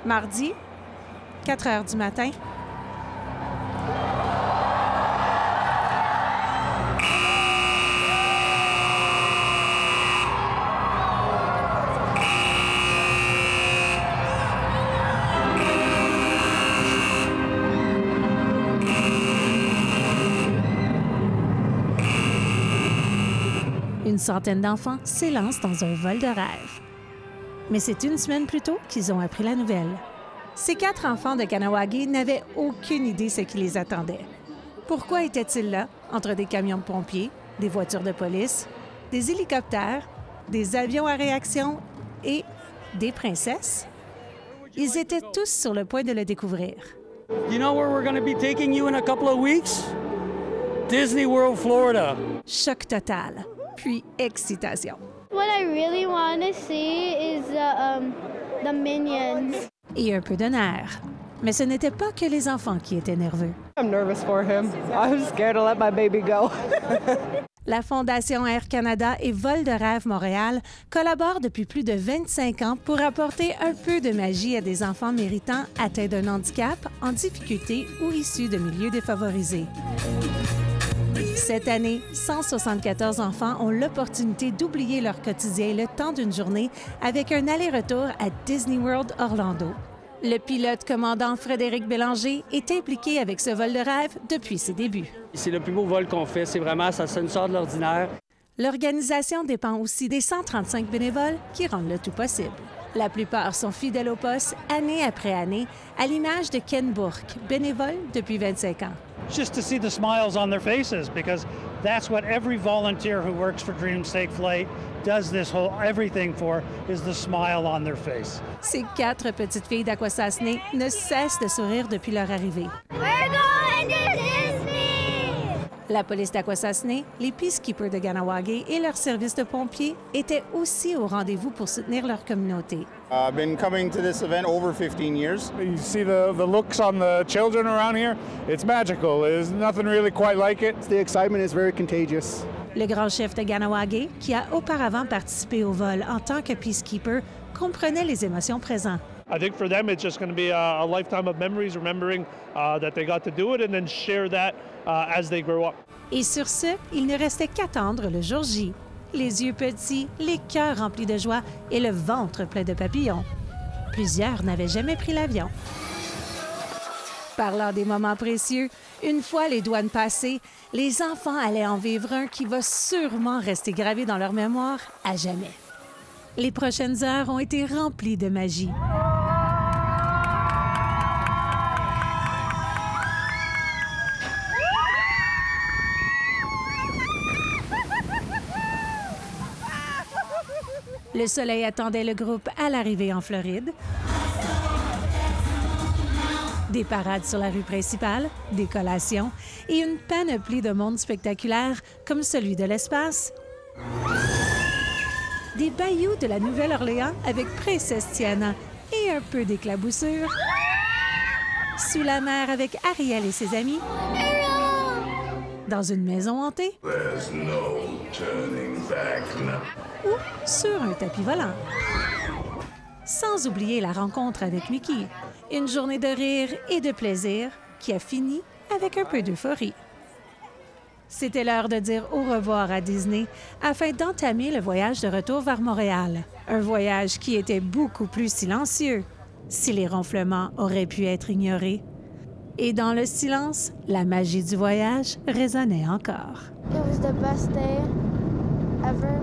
Mardi, 4 heures du matin. Une centaine d'enfants s'élancent dans un vol de rêve. Mais c'est une semaine plus tôt qu'ils ont appris la nouvelle. Ces 4 enfants de Kahnawake n'avaient aucune idée ce qui les attendait. Pourquoi étaient-ils là, entre des camions de pompiers, des voitures de police, des hélicoptères, des avions à réaction et des princesses? Ils étaient tous sur le point de le découvrir. You know where we're going to be taking you in a couple of weeks? Disney World, Florida. Choc total, puis excitation. What I really want to see is the Minions. Et un peu de nerfs. Mais ce n'était pas que les enfants qui étaient nerveux. I'm nervous for him. I'm scared to let my baby go. La Fondation Air Canada et Vol de rêve Montréal collaborent depuis plus de 25 ans pour apporter un peu de magie à des enfants méritants atteints d'un handicap, en difficulté ou issus de milieux défavorisés. Cette année, 174 enfants ont l'opportunité d'oublier leur quotidien le temps d'une journée avec un aller-retour à Disney World Orlando. Le pilote commandant Frédéric Bélanger est impliqué avec ce vol de rêve depuis ses débuts. C'est le plus beau vol qu'on fait. C'est vraiment, ça sort de l'ordinaire. L'organisation dépend aussi des 135 bénévoles qui rendent le tout possible. La plupart sont fidèles au poste année après année, à l'image de Ken Bourque, bénévole depuis 25 ans. Just to see the smiles on their faces, because that's what every volunteer who works for Dreams Take Flight does this whole everything for, is the smile on their face. Ces 4 petites filles d'Akwesasne ne cessent de sourire depuis leur arrivée. We're going to Disney! La police d'Akwesasne, les Peacekeepers de Kahnawake et leur service de pompiers étaient aussi au rendez-vous pour soutenir leur communauté. I've been coming to this event over 15 years. You see the looks on the children around here. It's magical. There's nothing really quite like it. The excitement is very contagious. Le grand chef de Kahnawake, qui a auparavant participé au vol en tant que Peacekeeper, comprenait les émotions présentes. I think for them it's just going to be a lifetime of memories, remembering that they got to do it and then share that as they grow up. Et sur ce, il ne restait qu'attendre le jour J. Les yeux petits, les cœurs remplis de joie et le ventre plein de papillons. Plusieurs n'avaient jamais pris l'avion. Parlant des moments précieux, une fois les douanes passées, les enfants allaient en vivre un qui va sûrement rester gravé dans leur mémoire à jamais. Les prochaines heures ont été remplies de magie. Le soleil attendait le groupe à l'arrivée en Floride. Des parades sur la rue principale, des collations et une panoplie de monde spectaculaire comme celui de l'espace. Des bayous de la Nouvelle-Orléans avec Princesse Tiana et un peu d'éclaboussure. Sous la mer avec Ariel et ses amis. Dans une maison hantée. There's no turning back now. Ou sur un tapis volant. Sans oublier la rencontre avec Mickey. Une journée de rire et de plaisir qui a fini avec un peu d'euphorie. C'était l'heure de dire au revoir à Disney afin d'entamer le voyage de retour vers Montréal. Un voyage qui était beaucoup plus silencieux, si les ronflements auraient pu être ignorés. Et dans le silence, la magie du voyage résonnait encore. It was the best day ever.